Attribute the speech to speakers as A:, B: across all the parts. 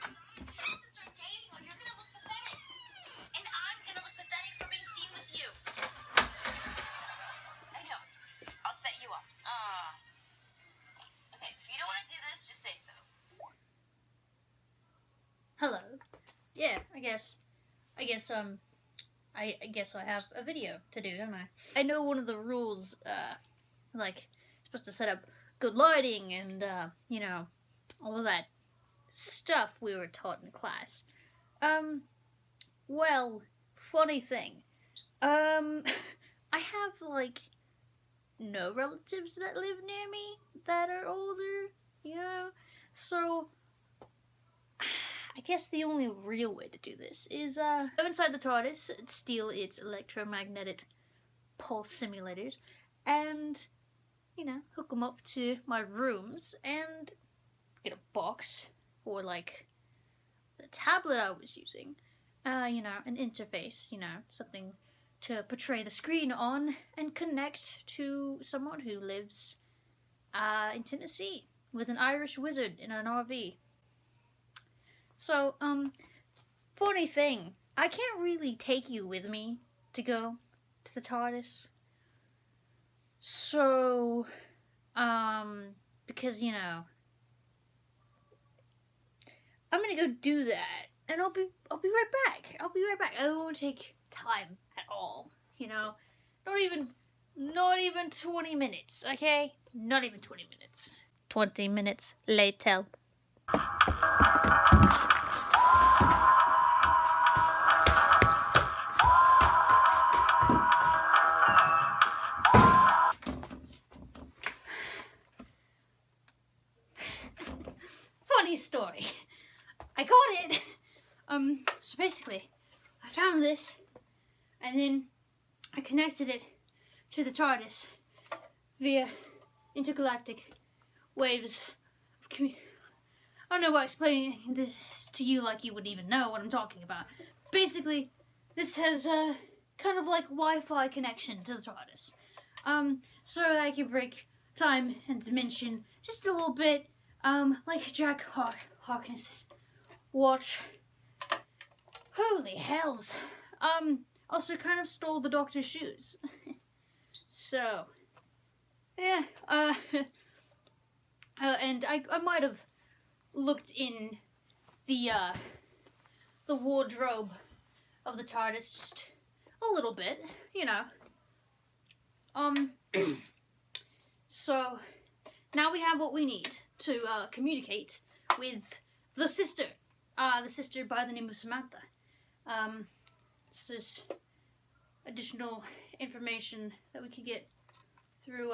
A: have to start dating or you're gonna look pathetic. And I'm gonna look pathetic for being seen with you. I know. I'll set you up. Okay, if you don't want to do this, just say so.
B: Hello. Yeah, I guess I have a video to do, don't I? I know one of the rules, like, supposed to set up good lighting and, you know, all of that stuff we were taught in class. Well, funny thing. I have, like, no relatives that live near me that are older, you know? So, I guess the only real way to do this is, go inside the TARDIS, steal its electromagnetic pulse simulators, and, you know, hook them up to my rooms, and get a box, or, like, the tablet I was using, you know, an interface, you know, something to portray the screen on, and connect to someone who lives, in Tennessee, with an Irish wizard in an RV. So, funny thing, I can't really take you with me to go to the TARDIS. So, because, you know, I'm gonna go do that, and I'll be right back. I don't want to take time at all, you know? Not even 20 minutes, okay? Not even 20 minutes. 20 minutes later. Funny story. I got it. So basically, I found this, and then I connected it to the TARDIS via intergalactic waves of communication. I don't know why explaining this to you like you would even know what I'm talking about. Basically, this has a kind of like Wi-Fi connection to the TARDIS. So that I can break time and dimension just a little bit, like Jack Harkness's watch. Holy hells. Also kind of stole the Doctor's shoes. So, yeah, and I might have looked in the wardrobe of the TARDIS just a little bit, you know. So now we have what we need to communicate with the sister by the name of Samantha. This is additional information that we could get through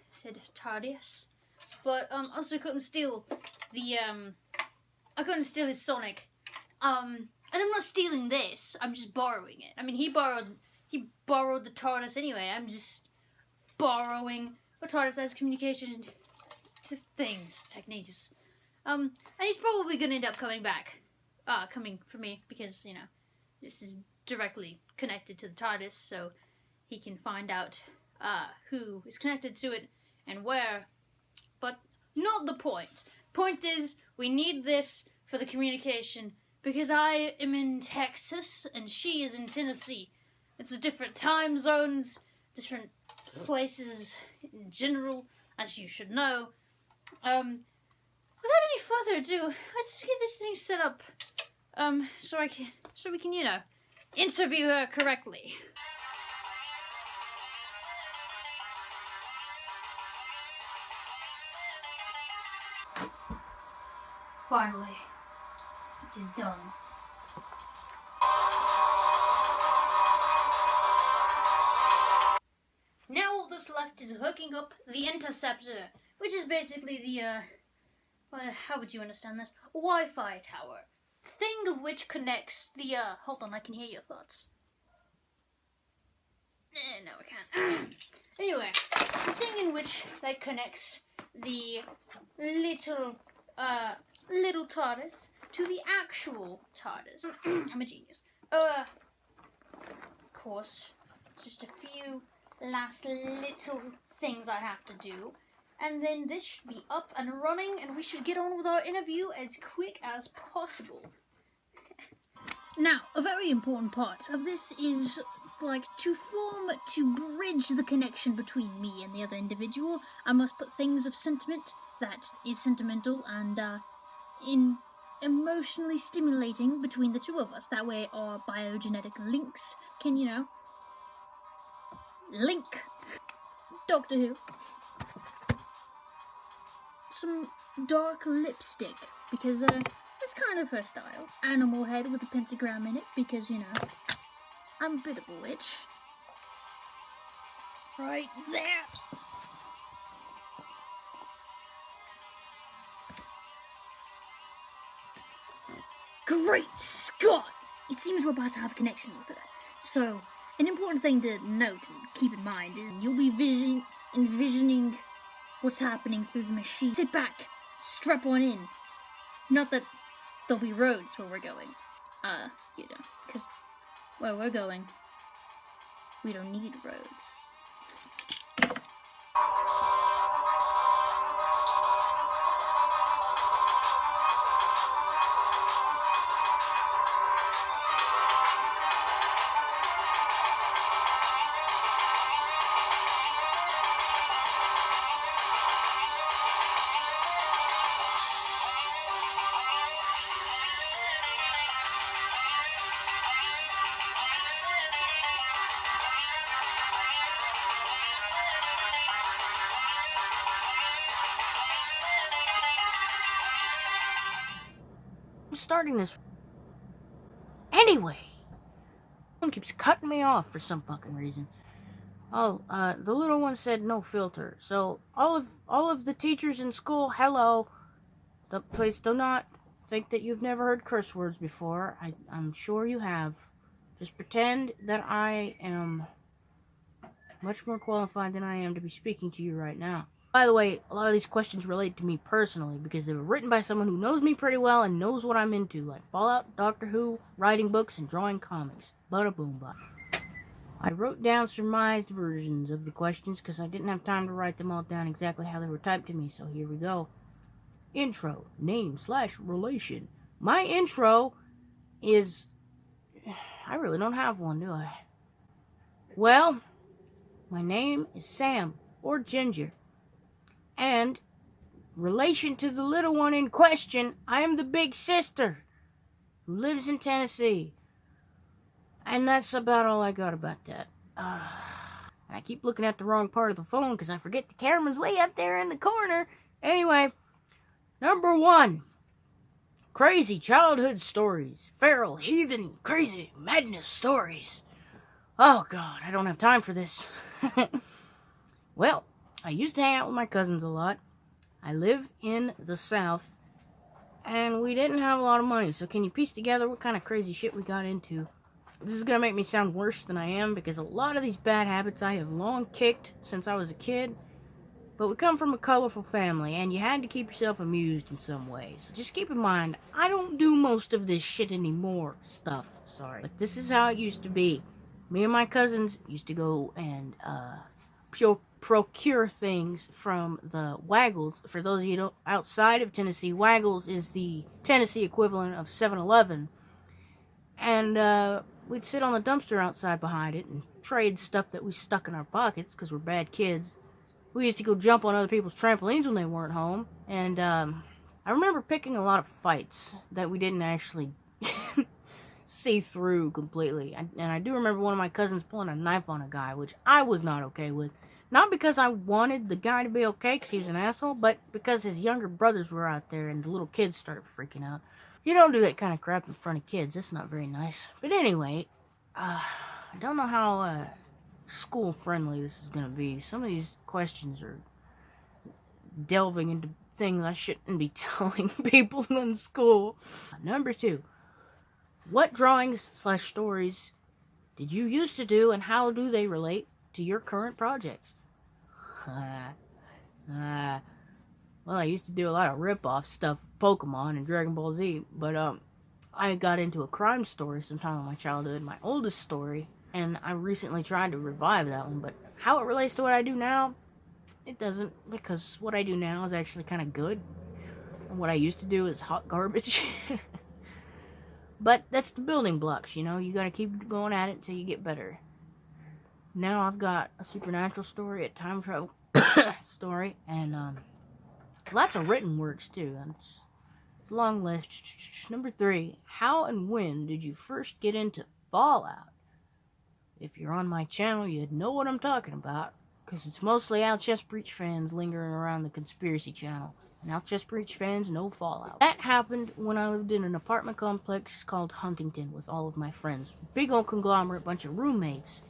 B: said TARDIS. But also couldn't steal the I couldn't steal his Sonic. And I'm not stealing this, I'm just borrowing it. I mean, he borrowed the TARDIS anyway. I'm just borrowing a TARDIS as communication techniques. And he's probably gonna end up coming for me, because, you know, this is directly connected to the TARDIS, so he can find out who is connected to it and where. But not the point. Point is, we need this for the communication, because I am in Texas and she is in Tennessee. It's different time zones, different places in general, as you should know. Without any further ado, let's get this thing set up, so we can, you know, interview her correctly. Finally, it is done. Now all that's left is hooking up the interceptor, which is basically the, how would you understand this? A Wi-Fi tower. Thing of which connects the, hold on, I can hear your thoughts. No, I can't. Anyway, the thing in which that connects the little TARDIS to the actual TARDIS. I'm a genius. Of course, it's just a few last little things I have to do. and then this should be up and running, and we should get on with our interview as quick as possible. Now, a very important part of this is, like, to bridge the connection between me and the other individual, I must put things of sentiment that is sentimental and, emotionally stimulating between the two of us. That way our biogenetic links can, link. Doctor Who. Some dark lipstick, because, it's kind of her style. Animal head with a pentagram in it, because, I'm a bit of a witch. Right there. Great Scott! It seems we're about to have a connection with her. So, an important thing to note and keep in mind is you'll be envisioning what's happening through the machine. Sit back, strap on in. Not that there'll be roads where we're going. Because where we're going, we don't need roads.
C: Starting this anyway. One keeps cutting me off for some fucking reason. The little one said no filter. So all of the teachers in school, hello. Please do not think that you've never heard curse words before. I'm sure you have. Just pretend that I am much more qualified than I am to be speaking to you right now. By the way, a lot of these questions relate to me personally because they were written by someone who knows me pretty well and knows what I'm into, like Fallout, Doctor Who, writing books, and drawing comics. Bada boom ba. I wrote down surmised versions of the questions because I didn't have time to write them all down exactly how they were typed to me, so here we go. Intro, name/relation. My intro is... I really don't have one, do I? Well, my name is Sam, or Ginger. And, relation to the little one in question, I am the big sister who lives in Tennessee. And that's about all I got about that. I keep looking at the wrong part of the phone because I forget the camera's way up there in the corner. Anyway, number 1. Crazy childhood stories. Feral, heathen, crazy, madness stories. Oh, God, I don't have time for this. Well, I used to hang out with my cousins a lot. I live in the South, and we didn't have a lot of money, so can you piece together what kind of crazy shit we got into? This is going to make me sound worse than I am, because a lot of these bad habits I have long kicked since I was a kid, but we come from a colorful family, and you had to keep yourself amused in some way. So just keep in mind, I don't do most of this shit anymore. But this is how it used to be. Me and my cousins used to go and, procure things from the Waggles. For those of you outside of Tennessee, Waggles is the Tennessee equivalent of 7-Eleven. And we'd sit on the dumpster outside behind it and trade stuff that we stuck in our pockets because we're bad kids. We used to go jump on other people's trampolines when they weren't home. And I remember picking a lot of fights that we didn't actually see through completely. And I do remember one of my cousins pulling a knife on a guy, which I was not okay with. Not because I wanted the guy to be okay because he was an asshole, but because his younger brothers were out there and the little kids started freaking out. You don't do that kind of crap in front of kids. That's not very nice. But anyway, I don't know how school-friendly this is going to be. Some of these questions are delving into things I shouldn't be telling people in school. Number 2. What drawings/stories did you used to do and how do they relate to your current projects? Well, I used to do a lot of rip-off stuff, Pokemon and Dragon Ball Z, but I got into a crime story sometime in my childhood, my oldest story, and I recently tried to revive that one, but how it relates to what I do now, it doesn't, because what I do now is actually kind of good. And what I used to do is hot garbage. But that's the building blocks, you know? You gotta keep going at it until you get better. Now I've got a supernatural story, a time travel story, and lots of written works too. It's a long list. Number 3, how and when did you first get into Fallout? If you're on my channel, you'd know what I'm talking about, because it's mostly 𝘃𝑗𝘅 fans lingering around the conspiracy channel. And 𝘃𝑗𝘅 fans know Fallout. That happened when I lived in an apartment complex called Huntington with all of my friends. Big old conglomerate, bunch of roommates.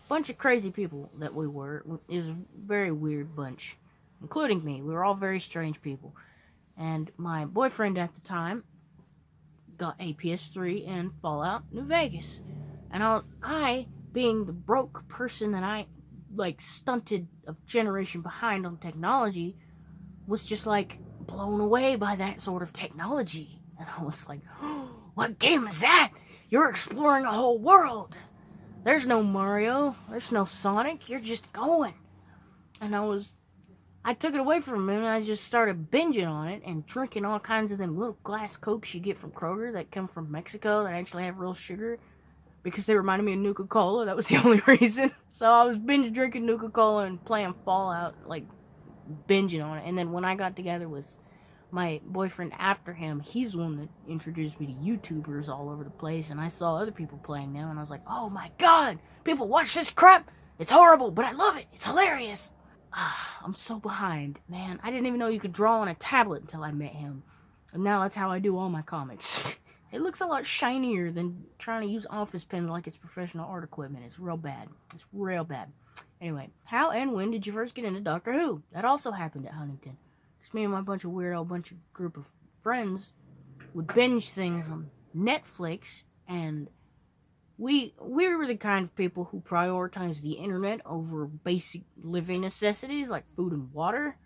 C: Bunch of crazy people that we were. It was a very weird bunch, including me. We were all very strange people. And my boyfriend at the time got a PS3 and Fallout New Vegas. And I, being the broke person that I, like, stunted a generation behind on technology, was just, like, blown away by that sort of technology. And I was like, oh, what game is that? You're exploring a whole world. There's no Mario. There's no Sonic. You're just going. And I took it away from him, and I just started binging on it and drinking all kinds of them little glass Cokes you get from Kroger that come from Mexico that actually have real sugar, because they reminded me of Nuka-Cola. That was the only reason. So I was binge drinking Nuka-Cola and playing Fallout, like, binging on it. And then when I got together with my boyfriend after him, he's the one that introduced me to YouTubers all over the place, and I saw other people playing them, and I was like, oh my god, people watch this crap? It's horrible, but I love it. It's hilarious. I'm so behind, man. I didn't even know you could draw on a tablet until I met him. And now that's how I do all my comics. It looks a lot shinier than trying to use office pens like it's professional art equipment. It's real bad. It's real bad. Anyway, how and when did you first get into Doctor Who? That also happened at Huntington. Because me and my bunch of group of friends would binge things on Netflix, and we were the kind of people who prioritized the internet over basic living necessities like food and water.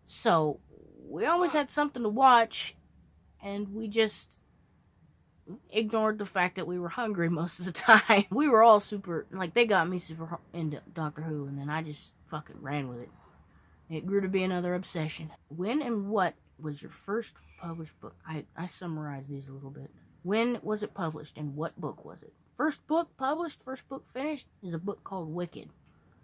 C: So we always had something to watch, and we just ignored the fact that we were hungry most of the time. We were all they got me super into Doctor Who, and then I just fucking ran with it. It grew to be another obsession. When and what was your first published book? I summarized these a little bit. When was it published, and what book was it? First book published, first book finished, is a book called Wicked.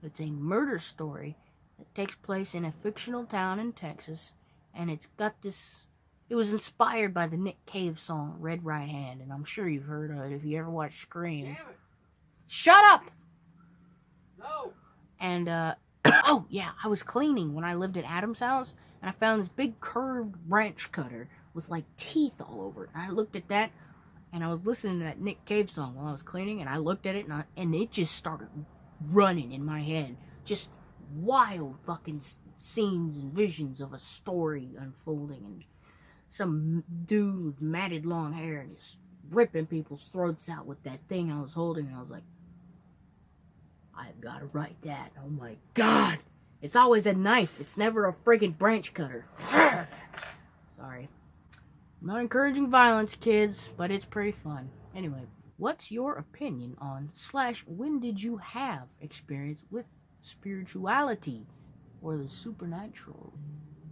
C: It's a murder story that takes place in a fictional town in Texas, and it's got this... It was inspired by the Nick Cave song, Red Right Hand, and I'm sure you've heard of it if you ever watched Scream.
D: Damn it.
C: Shut up!
D: No!
C: And, oh, yeah, I was cleaning when I lived at Adam's house, and I found this big curved branch cutter with, like, teeth all over it. And I looked at that, and I was listening to that Nick Cave song while I was cleaning, and I looked at it, and it just started running in my head. Just wild fucking scenes and visions of a story unfolding, and some dude with matted long hair and just ripping people's throats out with that thing I was holding, and I was like, I've got to write that. Oh my god. It's always a knife. It's never a friggin' branch cutter. Sorry. I'm not encouraging violence, kids, but it's pretty fun. Anyway, what's your opinion on / when did you have experience with spirituality or the supernatural?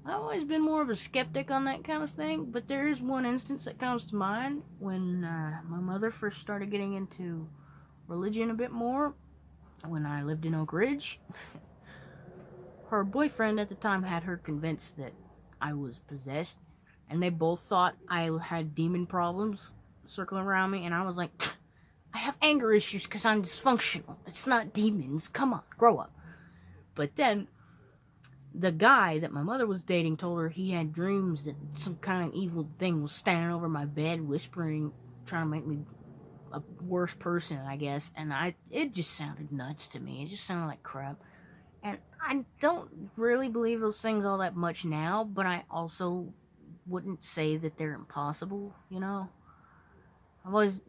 C: I've always been more of a skeptic on that kind of thing, but there is one instance that comes to mind when my mother first started getting into religion a bit more. When I lived in Oak Ridge, her boyfriend at the time had her convinced that I was possessed, and they both thought I had demon problems circling around me, and I was like, I have anger issues because I'm dysfunctional. It's not demons. Come on, grow up. But then the guy that my mother was dating told her he had dreams that some kind of evil thing was standing over my bed, whispering, trying to make me a worse person, I guess. And it just sounded nuts to me. It just sounded like crap. And I don't really believe those things all that much now, but I also wouldn't say that they're impossible, you know? I'm always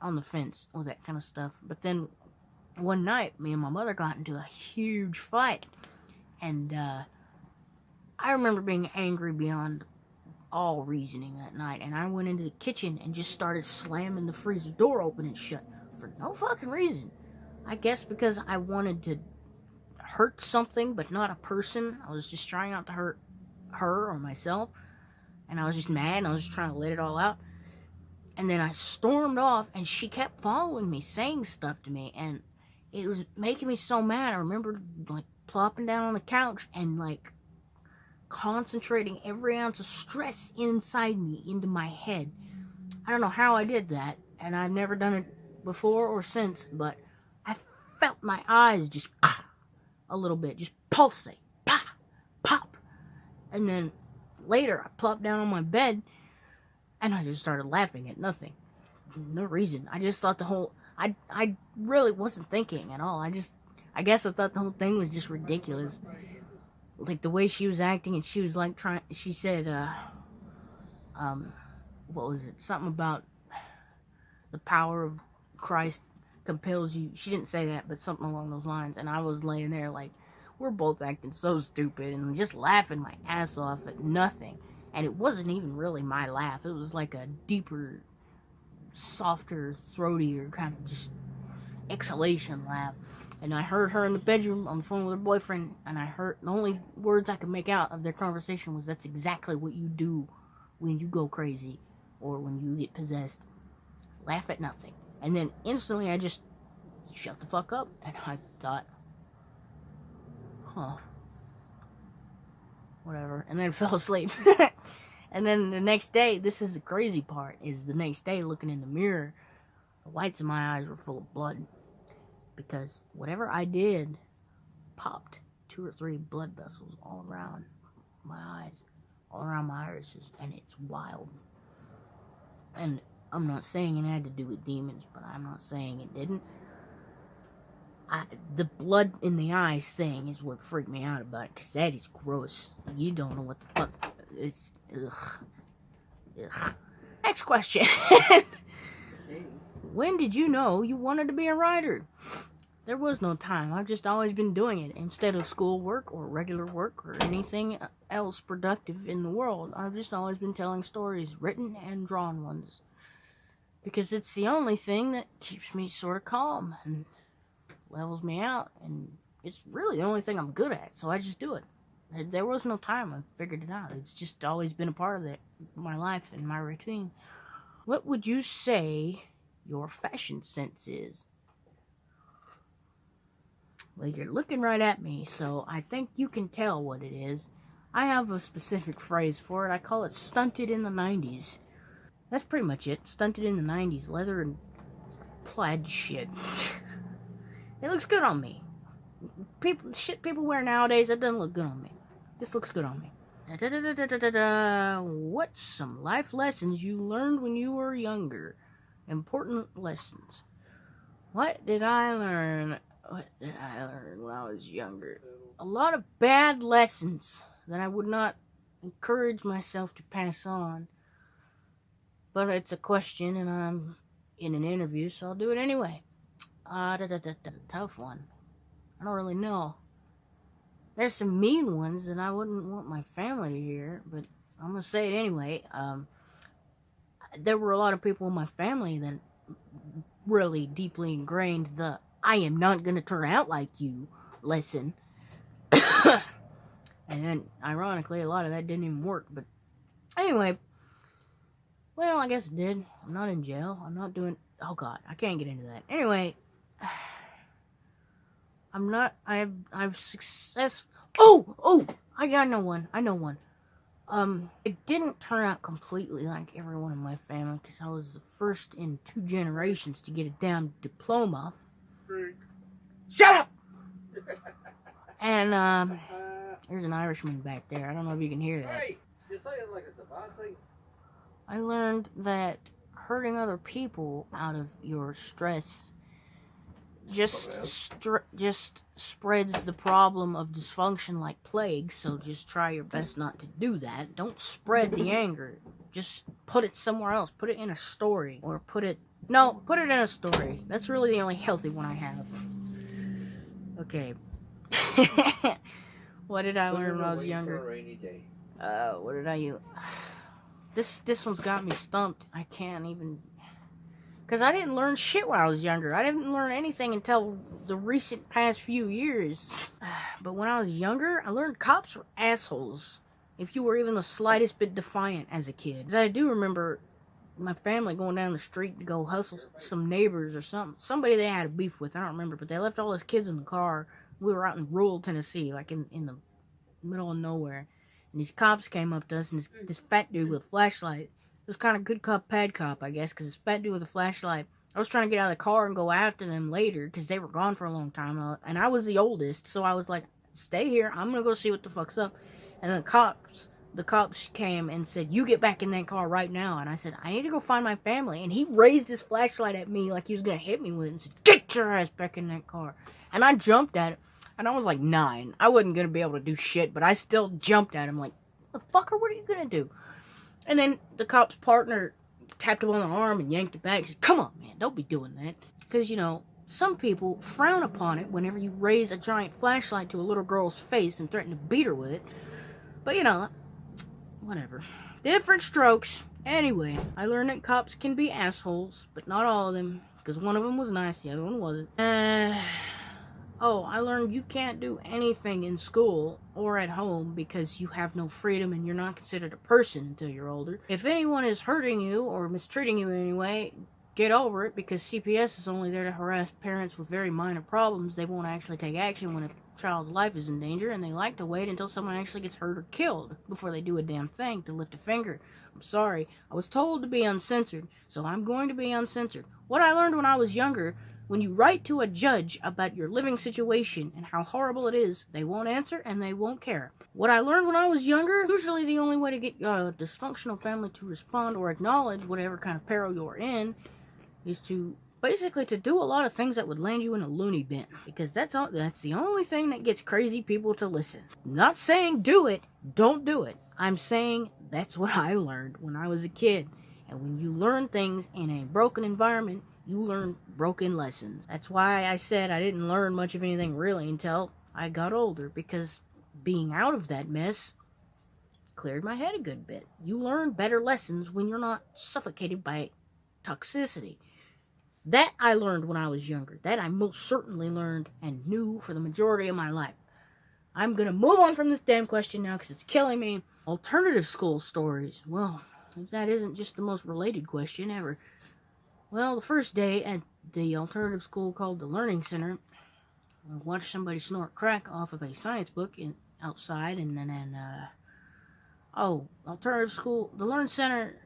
C: on the fence with that kind of stuff. But then one night, me and my mother got into a huge fight. And I remember being angry beyond all reasoning that night. And I went into the kitchen and just started slamming the freezer door open and shut for no fucking reason. I guess because I wanted to hurt something, but not a person. I was just trying not to hurt her or myself. And I was just mad, and I was just trying to let it all out. And then I stormed off, and she kept following me, saying stuff to me, and it was making me so mad. I remember, like, plopping down on the couch and, like, concentrating every ounce of stress inside me into my head. I don't know how I did that, and I've never done it before or since, but I felt my eyes just a little bit, just pulsate, pop, pop. And then later, I plopped down on my bed, and I just started laughing at nothing. No reason. I just thought I really wasn't thinking at all. I guess I thought the whole thing was just ridiculous. Like, the way she was acting, and she was, like, she said, what was it? Something about the power of Christ compels you. She didn't say that, but something along those lines. And I was laying there, like, we're both acting so stupid, and just laughing my ass off at nothing. And it wasn't even really my laugh. It was like a deeper, softer, throatier kind of just exhalation laugh. And I heard her in the bedroom on the phone with her boyfriend, and I heard the only words I could make out of their conversation was, "That's exactly what you do when you go crazy or when you get possessed. Laugh at nothing." And then instantly I just shut the fuck up, and I thought, whatever, and then fell asleep. And then the next day, this is the crazy part, is the next day looking in the mirror, the whites of my eyes were full of blood, because whatever I did popped 2 or 3 blood vessels all around my eyes, all around my irises, and it's wild. And I'm not saying it had to do with demons, but I'm not saying it didn't. The blood in the eyes thing is what freaked me out about it, because that is gross. You don't know what the fuck. It's, ugh. Next question. When did you know you wanted to be a writer? There was no time. I've just always been doing it. Instead of schoolwork or regular work or anything else productive in the world, I've just always been telling stories, written and drawn ones. Because it's the only thing that keeps me sort of calm and levels me out, and it's really the only thing I'm good at, so I just do it. There was no time. I figured it out. It's just always been a part of my life and my routine. What would you say your fashion sense is? Well, you're looking right at me, so I think you can tell what it is. I have a specific phrase for it. I call it stunted in the 90s. That's pretty much it. Stunted in the 90s. Leather and plaid shit. It looks good on me. Shit people wear nowadays, that doesn't look good on me. This looks good on me. What's some life lessons you learned when you were younger? Important lessons. What did I learn? What did I learn when I was younger? A lot of bad lessons that I would not encourage myself to pass on. But it's a question, and I'm in an interview, so I'll do it anyway. That's a tough one. I don't really know. There's some mean ones that I wouldn't want my family to hear, but I'm gonna say it anyway. There were a lot of people in my family that really deeply ingrained the "I am not gonna turn out like you" lesson. And then, ironically, a lot of that didn't even work. But anyway, well, I guess it did. I'm not in jail. I'm not doing... Oh, God, I can't get into that. Anyway, I'm not... I've success... Oh! I know one. It didn't turn out completely like everyone in my family, because I was the first in 2 generations to get a damn diploma. Shut up! And, there's an Irishman back there. I don't know if you can hear that.
D: Hey, you say it like it's a bad thing.
C: I learned that hurting other people out of your stress just spreads the problem of dysfunction like plague, so just try your best not to do that. Don't spread the anger. Just put it somewhere else. Put it in a story. Or put it in a story. That's really the only healthy one I have. Okay. What did I learn when I was younger? What did I use? This one's got me stumped. I can't even... Because I didn't learn shit when I was younger. I didn't learn anything until the recent past few years. But when I was younger, I learned cops were assholes. If you were even the slightest bit defiant as a kid. 'Cause I do remember my family going down the street to go hustle some neighbors or something. Somebody they had a beef with, I don't remember. But they left all his kids in the car. We were out in rural Tennessee, like in the middle of nowhere. And these cops came up to us, and this fat dude with a flashlight. It was kind of good cop, bad cop, I guess, because this fat dude with a flashlight. I was trying to get out of the car and go after them later, because they were gone for a long time. And I was the oldest, so I was like, stay here, I'm going to go see what the fuck's up. And then the cops came and said, you get back in that car right now. And I said, I need to go find my family. And he raised his flashlight at me like he was going to hit me with it and said, get your ass back in that car. And I jumped at it. And I was like 9. I wasn't going to be able to do shit, but I still jumped at him like, the fucker, what are you going to do? And then the cop's partner tapped him on the arm and yanked it back. He said, come on, man, don't be doing that. Because, you know, some people frown upon it whenever you raise a giant flashlight to a little girl's face and threaten to beat her with it. But, you know, whatever. Different strokes. Anyway, I learned that cops can be assholes, but not all of them. Because one of them was nice, the other one wasn't. Oh, I learned you can't do anything in school or at home because you have no freedom and you're not considered a person until you're older. If anyone is hurting you or mistreating you in any way, get over it, because CPS is only there to harass parents with very minor problems. They won't actually take action when a child's life is in danger, and they like to wait until someone actually gets hurt or killed before they do a damn thing to lift a finger. I'm sorry. I was told to be uncensored, so I'm going to be uncensored. What I learned when I was younger: when you write to a judge about your living situation and how horrible it is, they won't answer and they won't care. What I learned when I was younger: usually the only way to get a dysfunctional family to respond or acknowledge whatever kind of peril you're in is to basically to do a lot of things that would land you in a loony bin. Because that's the only thing that gets crazy people to listen. I'm not saying do it, don't do it. I'm saying that's what I learned when I was a kid. And when you learn things in a broken environment, you learn broken lessons. That's why I said I didn't learn much of anything really until I got older, because being out of that mess cleared my head a good bit. You learn better lessons when you're not suffocated by toxicity. That I learned when I was younger. That I most certainly learned and knew for the majority of my life. I'm gonna move on from this damn question now because it's killing me. Alternative school stories. Well, if that isn't just the most related question ever. Well, the first day at the alternative school called the Learning Center, I watched somebody snort crack off of a science book outside, and then alternative school, the Learn Center,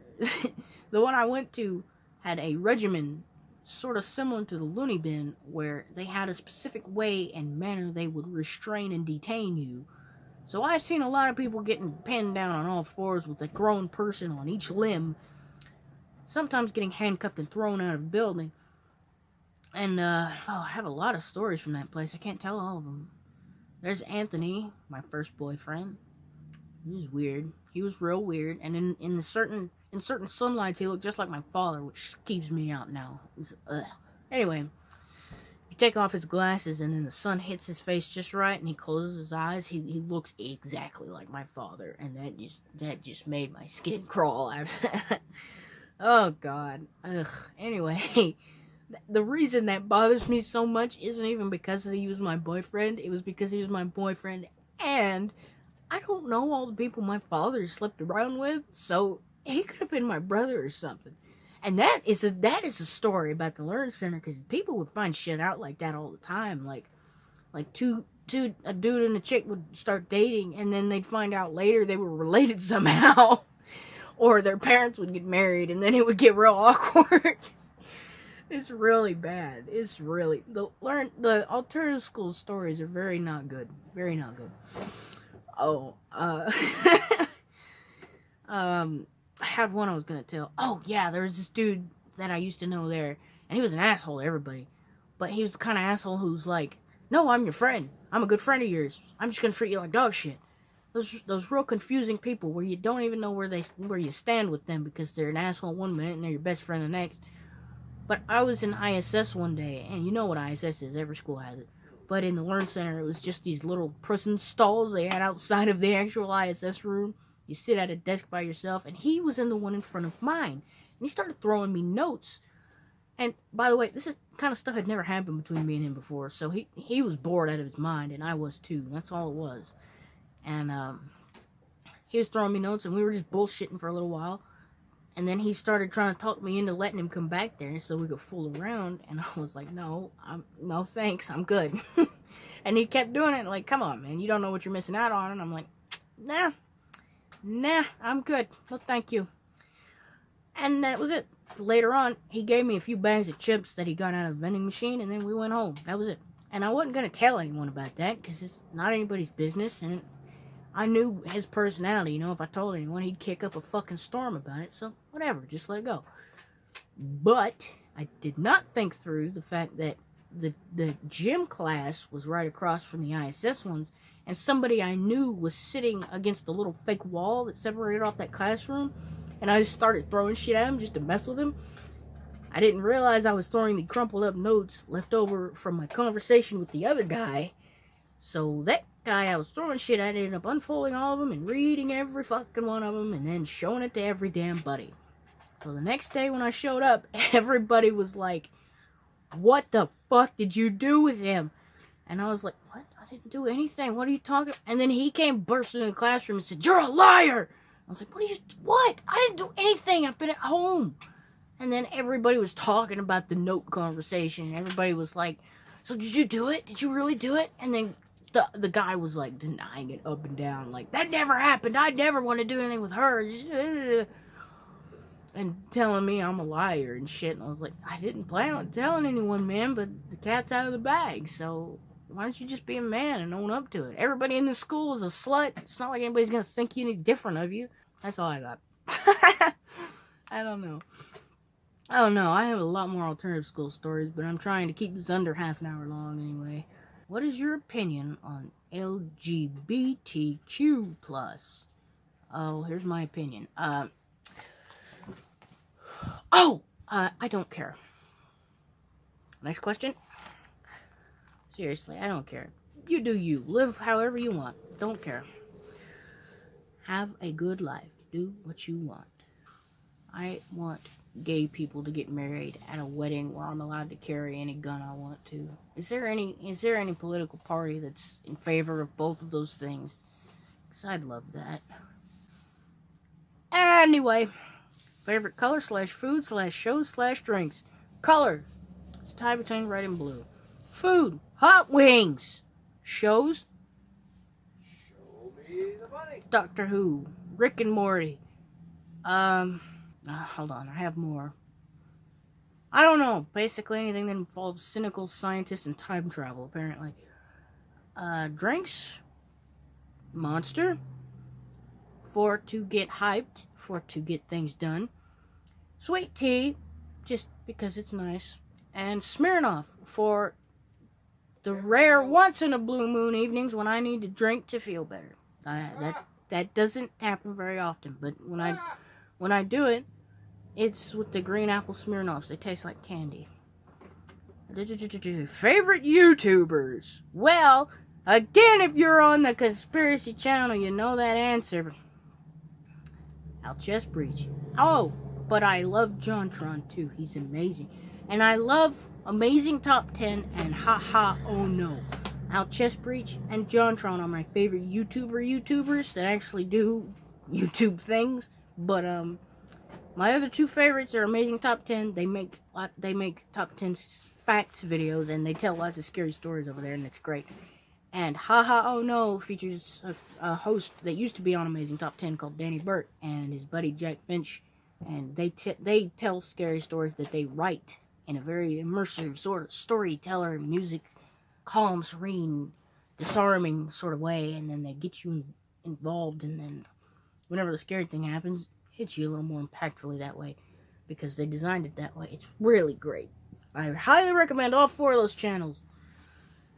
C: the one I went to had a regimen sort of similar to the loony bin, where they had a specific way and manner they would restrain and detain you. So I've seen a lot of people getting pinned down on all fours with a grown person on each limb, sometimes getting handcuffed and thrown out of the building. And, I have a lot of stories from that place. I can't tell all of them. There's Anthony, my first boyfriend. He was weird. He was real weird. And in certain sunlights, he looked just like my father, which keeps me out now. Anyway, you take off his glasses, and then the sun hits his face just right, and he closes his eyes. He looks exactly like my father, and that just made my skin crawl after that. Oh, God. Ugh. Anyway, the reason that bothers me so much isn't even because he was my boyfriend. It was because he was my boyfriend, and I don't know all the people my father slept around with, so he could have been my brother or something. And that is a story about the Learn Center, because people would find shit out like that all the time. Like a dude and a chick would start dating, and then they'd find out later they were related somehow. Or their parents would get married, and then it would get real awkward. It's really bad. It's really... The alternative school stories are very not good. Very not good. I had one I was gonna tell. Oh, yeah, there was this dude that I used to know there, and he was an asshole to everybody. But he was the kind of asshole who's like, no, I'm your friend. I'm a good friend of yours. I'm just gonna treat you like dog shit. Those real confusing people where you don't even know where you stand with them, because they're an asshole one minute and they're your best friend the next. But I was in ISS one day, and you know what ISS is, every school has it. But in the Learn Center, it was just these little prison stalls they had outside of the actual ISS room. You sit at a desk by yourself, and he was in the one in front of mine. And he started throwing me notes. And by the way, this is kind of stuff had never happened between me and him before. So he was bored out of his mind, and I was too. That's all it was. And he was throwing me notes, and we were just bullshitting for a little while. And then he started trying to talk me into letting him come back there so we could fool around. And I was like, no thanks, I'm good. And he kept doing it, like, come on, man, you don't know what you're missing out on. And I'm like, nah, I'm good. No, thank you. And that was it. Later on, he gave me a few bags of chips that he got out of the vending machine, and then we went home. That was it. And I wasn't going to tell anyone about that, because it's not anybody's business, and I knew his personality. You know, if I told anyone, he'd kick up a fucking storm about it, so whatever, just let it go. But I did not think through the fact that the gym class was right across from the ISS ones, and somebody I knew was sitting against the little fake wall that separated off that classroom, and I just started throwing shit at him just to mess with him. I didn't realize I was throwing the crumpled up notes left over from my conversation with the other guy. So that guy I was throwing shit at ended up unfolding all of them and reading every fucking one of them and then showing it to every damn buddy. So the next day when I showed up, everybody was like, what the fuck did you do with him? And I was like, what? I didn't do anything. What are you talking about? And then he came bursting in the classroom and said, you're a liar! I was like, what? I didn't do anything. I've been at home. And then everybody was talking about the note conversation. Everybody was like, so did you do it? Did you really do it? And then the guy was like denying it up and down. Like, that never happened. I never want to do anything with her. And telling me I'm a liar and shit. And I was like, I didn't plan on telling anyone, man, but the cat's out of the bag. So why don't you just be a man and own up to it? Everybody in this school is a slut. It's not like anybody's going to think any different of you. That's all I got. I don't know. I have a lot more alternative school stories, but I'm trying to keep this under half an hour long anyway. What is your opinion on LGBTQ+? Oh, here's my opinion. I don't care. Next question. Seriously, I don't care. You do you. Live however you want. Don't care. Have a good life. Do what you want. I want gay people to get married at a wedding where I'm allowed to carry any gun I want to. Is there any political party that's in favor of both of those things? Because I'd love that. Anyway, favorite color / food / shows / drinks. Color. It's a tie between red and blue. Food. Hot wings. Shows.
D: Show me the money.
C: Doctor Who. Rick and Morty. Hold on, I have more. I don't know. Basically anything that involves cynical scientists and time travel, apparently. Drinks. Monster. For to get hyped. For to get things done. Sweet tea. Just because it's nice. And Smirnoff. For the rare once in a blue moon evenings when I need to drink to feel better. That doesn't happen very often, but when I do it, it's with the green apple Smirnoffs. They taste like candy. Favorite YouTubers? Well, again, if you're on the conspiracy channel, you know that answer. 𝘚𝘶𝘱𝘬𝙀𝘚. Oh, but I love JonTron too. He's amazing. And I love Amazing Top 10 and Haha Oh No. 𝘚𝘶𝘱𝘬𝙀 and JonTron are my favorite YouTubers that actually do YouTube things. But my other two favorites are Amazing Top 10. They make Top 10 facts videos and they tell lots of scary stories over there, and it's great. And Haha Oh No features a host that used to be on Amazing Top 10 called Danny Burt and his buddy Jack Finch, and they tell scary stories that they write in a very immersive sort of storyteller, music, calm, serene, disarming sort of way, and then they get you involved, and then whenever the scary thing happens, it hits you a little more impactfully that way, because they designed it that way. It's really great. I highly recommend all 4 of those channels.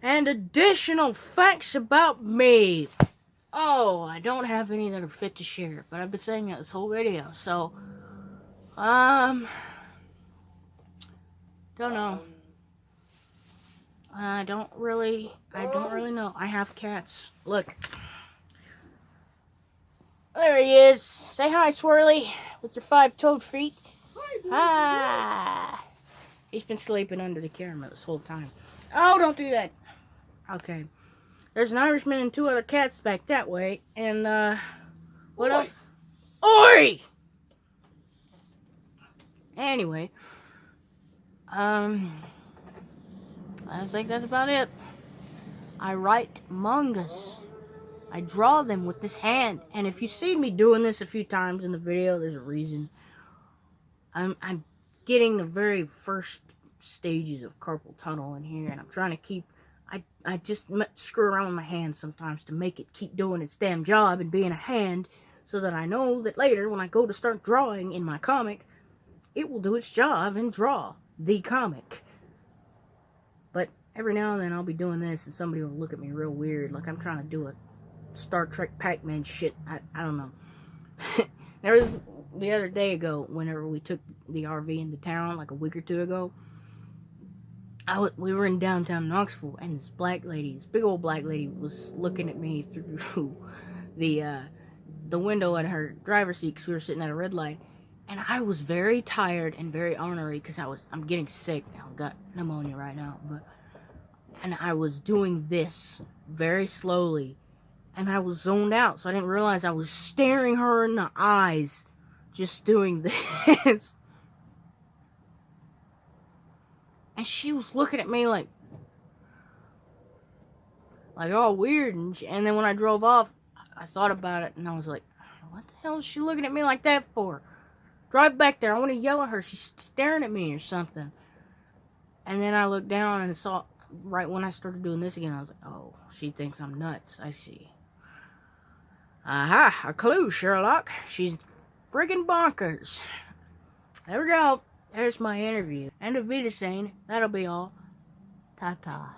C: And additional facts about me. Oh, I don't have any that are fit to share, but I've been saying that this whole video, so, don't know. I don't really know. I have cats. Look. There he is. Say hi, Swirly, with your 5-toed feet. Hi. He's been sleeping under the camera this whole time. Oh, don't do that. Okay. There's an Irishman and 2 other cats back that way. And, what else? Oi! Anyway. I think that's about it. I write mangas. I draw them with this hand. And if you see me doing this a few times in the video, there's a reason. I'm getting the very first stages of carpal tunnel in here, and I'm trying to keep, I just screw around with my hands sometimes to make it keep doing its damn job and being a hand, so that I know that later when I go to start drawing in my comic, it will do its job and draw the comic. But every now and then I'll be doing this and somebody will look at me real weird, like I'm trying to do a Star Trek Pac-Man shit. I don't know. There was the other day ago, whenever we took the RV into town, like a week or 2 ago, we were in downtown Knoxville, and this black lady, this big old black lady, was looking at me through the window at her driver's seat, because we were sitting at a red light, and I was very tired and very ornery, because I'm getting sick. I've got pneumonia right now, and I was doing this very slowly, and I was zoned out, so I didn't realize I was staring her in the eyes, just doing this. And she was looking at me like all weird, and then when I drove off, I thought about it, and I was like, what the hell is she looking at me like that for? Drive back there, I want to yell at her, she's staring at me or something. And then I looked down and saw, right when I started doing this again, I was like, oh, she thinks I'm nuts, I see. Aha, a clue, Sherlock. She's friggin' bonkers. There we go. There's my interview. And a 𝘃𝘠𝘬𝘙𝘤, that'll be all. Ta-ta.